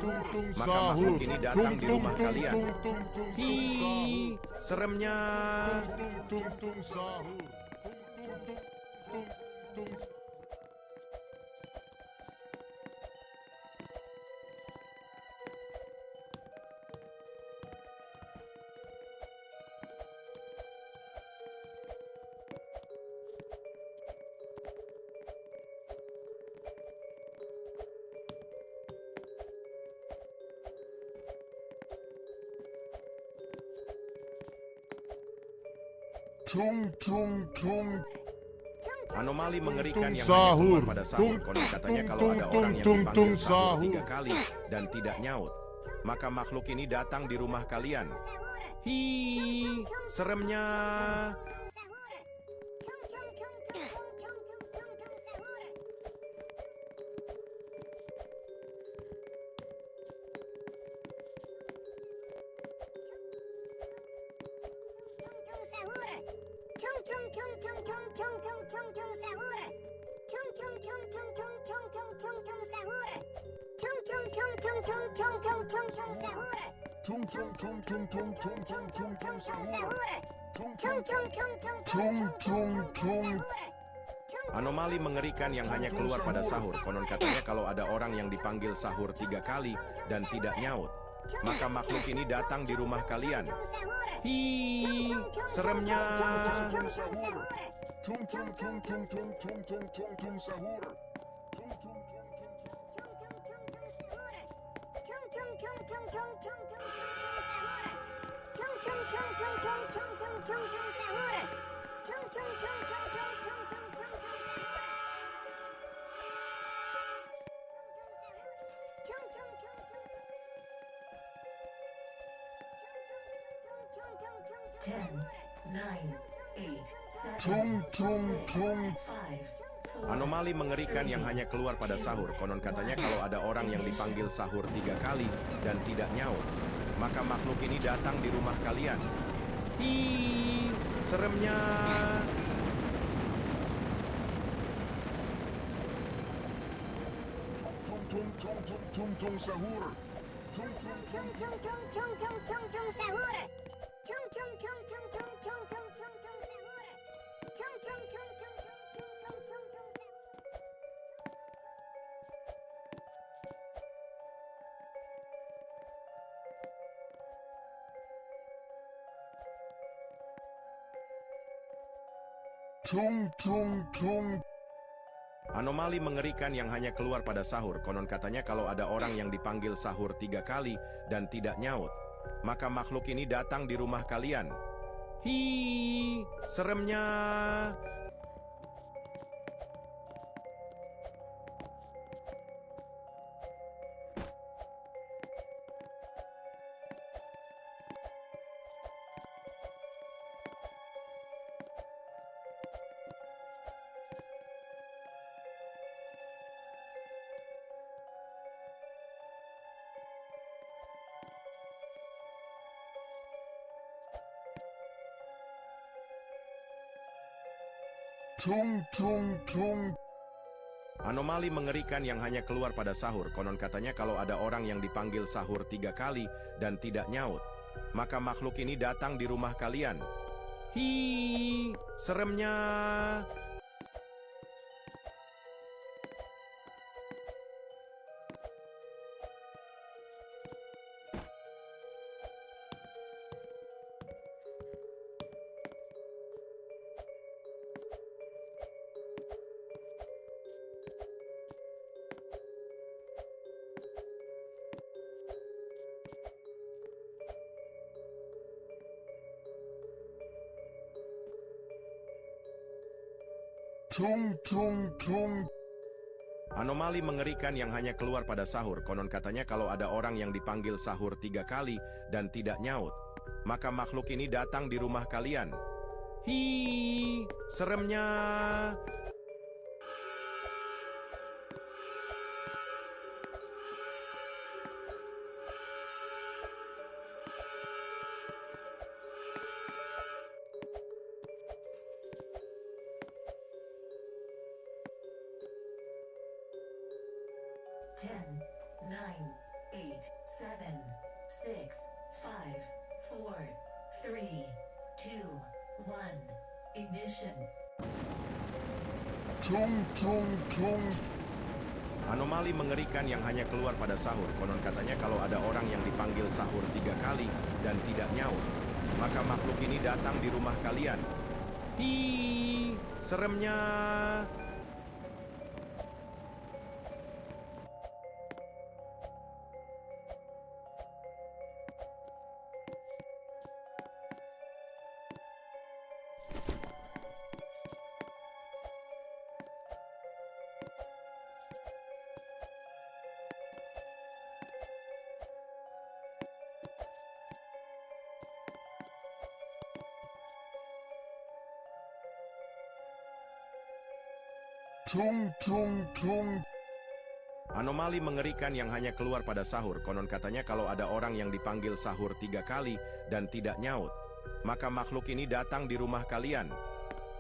maka makhluk ini datang di rumah kalian. Hi, seremnya. Anomali mengerikan yang hanya keluar pada sahur. Konon katanya kalau ada orang yang dipanggil sahur 3 kali dan tidak nyaut, maka makhluk ini datang di rumah kalian. Hi, seremnya. Anomali mengerikan yang hanya keluar pada sahur. Konon katanya kalau ada orang yang dipanggil sahur 3 kali dan tidak nyaut, maka makhluk ini datang di rumah kalian. Hi, seremnya. Anomali mengerikan yang hanya keluar pada sahur. Konon katanya kalau ada orang yang dipanggil sahur 3 kali dan tidak nyaut, maka makhluk ini datang di rumah kalian. Hi, seremnya. Anomali mengerikan yang hanya keluar pada sahur. Konon katanya kalau ada orang yang dipanggil sahur 3 kali dan tidak nyaut, maka makhluk ini datang di rumah kalian. Hi, seremnya. Anomali mengerikan yang hanya keluar pada sahur. Konon katanya kalau ada orang yang dipanggil sahur 3 kali dan tidak nyaut, maka makhluk ini datang di rumah kalian. Hi, seremnya. Anomali mengerikan yang hanya keluar pada sahur. Konon katanya kalau ada orang yang dipanggil sahur 3 kali dan tidak nyaut, maka makhluk ini datang di rumah kalian. Hi, seremnya. 7, 6, 5, 4, 3, 2, 1. Ignition. Tung tung tung. Anomali mengerikan yang hanya keluar pada sahur. Konon katanya kalau ada orang yang dipanggil sahur 3 kali dan tidak nyaut, maka makhluk ini datang di rumah kalian. Hi, seremnya. Tung tung tung. Anomali mengerikan yang hanya keluar pada sahur. Konon katanya kalau ada orang yang dipanggil sahur 3 kali dan tidak nyaut, maka makhluk ini datang di rumah kalian.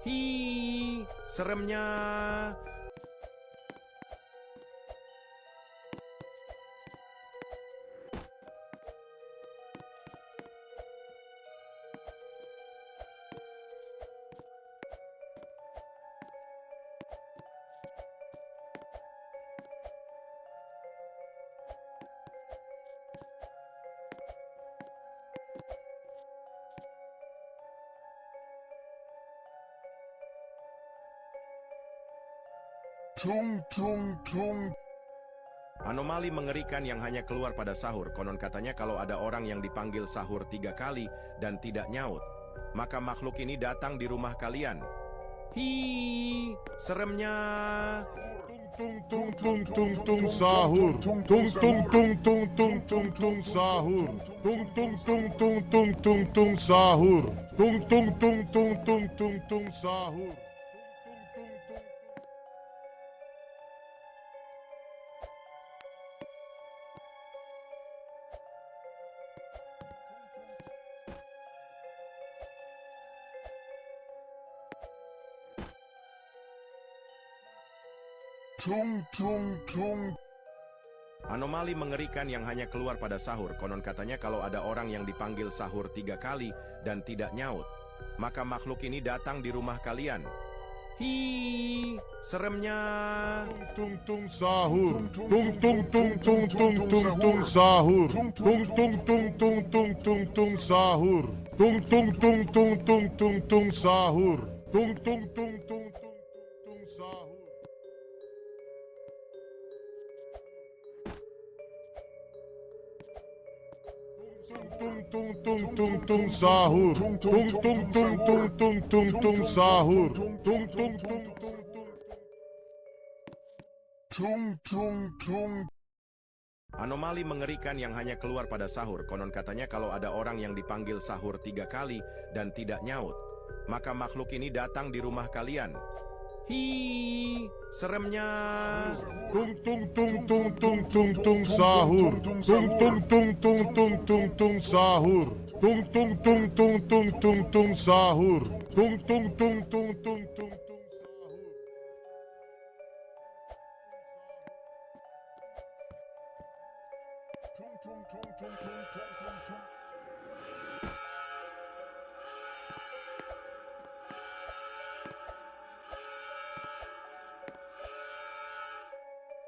Hi, seremnya. Tung tung tung. Anomali mengerikan yang hanya keluar pada sahur. Konon katanya kalau ada orang yang dipanggil sahur 3 kali dan tidak nyaut, maka makhluk ini datang di rumah kalian. Hi, seremnya. Tung tung tung tung tung sahur. Tung tung tung tung tung tung tung sahur. Tung tung tung tung tung tung tung sahur. Tung tung tung tung tung tung tung sahur. Tung tung tung. Anomali mengerikan yang hanya keluar pada sahur. Konon katanya kalau ada orang yang dipanggil sahur 3 kali dan tidak nyaut, maka makhluk ini datang di rumah kalian. Hi, seremnya. Tung tung sahur. Tung tung tung tung tung tung tung sahur. Tung tung tung tung tung tung tung sahur. Tung tung tung tung tung tung tung sahur. Tung tung tung tung tung tung sahur. Tung tung tung tung tung sahur. Tung tung tung tung tung tung tung sahur. Tung tung tung tung tung tung tung. Anomali mengerikan yang hanya keluar pada sahur. Konon katanya kalau ada orang yang dipanggil sahur 3 kali dan tidak nyaut, maka makhluk ini datang di rumah kalian. Hi, seremnya. Tung tung tung tung tung tung tung sahur. Tung tung tung tung tung tung tung sahur. Tung tung tung tung tung tung tung sahur. Tung tung tung tung tung tung tung sahur. Tung tung tung tung tung tung tung tung.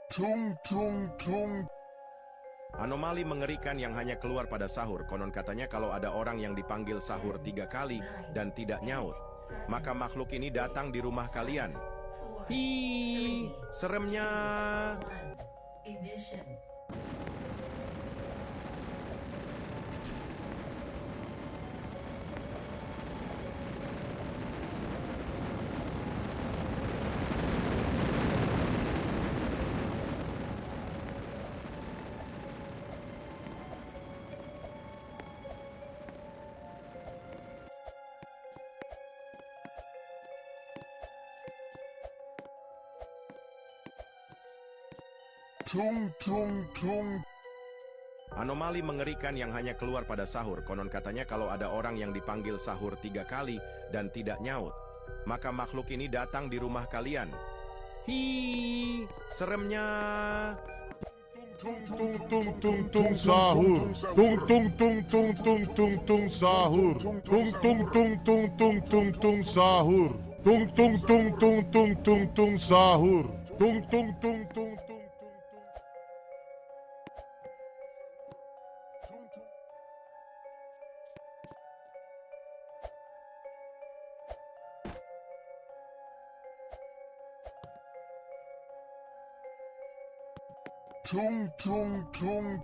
Tung tung tung. Anomali mengerikan yang hanya keluar pada sahur. Konon katanya kalau ada orang yang dipanggil sahur 3 kali dan tidak nyaut, maka makhluk ini datang di rumah kalian. Hi, seremnya. Ignition. Tung tung tung. Anomali mengerikan yang hanya keluar pada sahur. Konon katanya kalau ada orang yang dipanggil sahur 3 kali dan tidak nyaut, maka makhluk ini datang di rumah kalian. Hi, seremnya. Tung tung tung tung tung sahur. Tung tung tung tung tung tung tung sahur. Tung tung tung tung tung tung tung sahur. Tung tung tung tung tung tung tung sahur. Tung tung tung tung tung tung. Tung tung tung.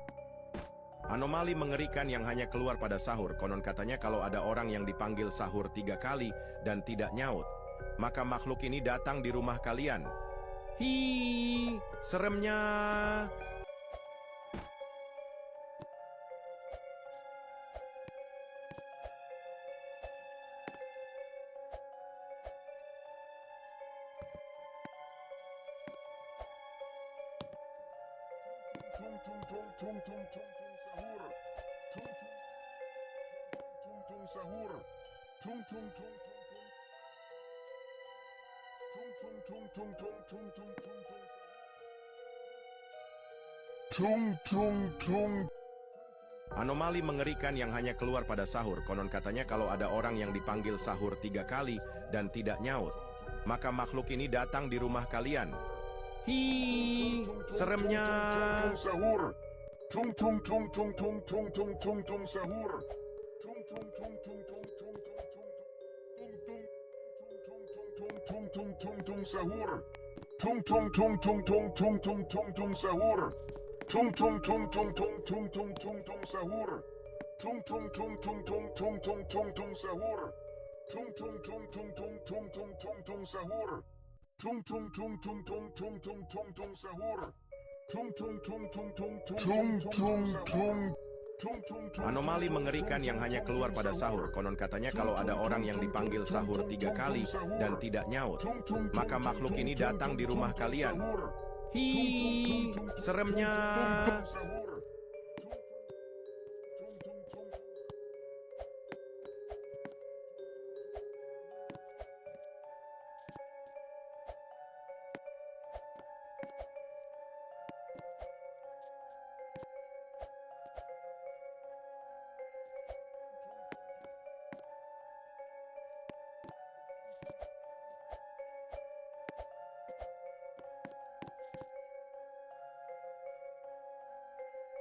Anomali mengerikan yang hanya keluar pada sahur. Konon katanya kalau ada orang yang dipanggil sahur 3 kali dan tidak nyaut, maka makhluk ini datang di rumah kalian. Hi, seremnya. Tung tung tung tung tung tung sahur. Tung tung sahur. Tung tung tung tung tung. Tung tung tung. Anomali mengerikan yang hanya keluar pada sahur. Konon katanya kalau ada orang yang dipanggil sahur 3 kali dan tidak nyaut, maka makhluk ini datang di rumah kalian. Hi, seremnya. Sahur. Tung tung tung tung tung tung tung tung tung sahur. Tung tung tung tung tung tung tung tung tung tung tung sahur. Tung tung tung tung tung tung tung tung tung sahur. Tung tung tung tung tung tung tung tung tung sahur. Tung tung tung tung tung tung tung tung tung sahur. Tung tung tung tung tung tung tung tung tung sahur. Tung tung tung tung tung tung tung tung tung sahur. Tung tung tung tung tung tung tung tung. Anomali mengerikan yang hanya keluar pada sahur. Konon katanya kalau ada orang yang dipanggil sahur 3 kali dan tidak nyaut, maka makhluk ini datang di rumah kalian. Hi, seremnya.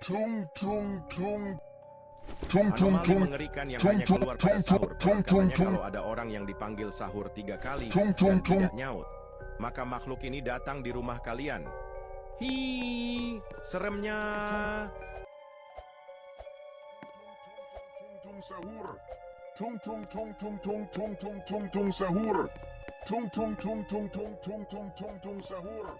Tung tung tung. Tung tung Anomali tung. mengerikan yang Tung hanya tung keluar pada tung sahur. tung Konon tung katanya tung. kalau ada orang yang dipanggil sahur 3 kali Tung tung dan tung. tidak nyaut, maka makhluk ini datang di rumah kalian. Hi, seremnya. Tung sahur. Tung tung tung tung tung tung tung tung tung sahur. Tung tung tung tung tung tung tung tung tung sahur.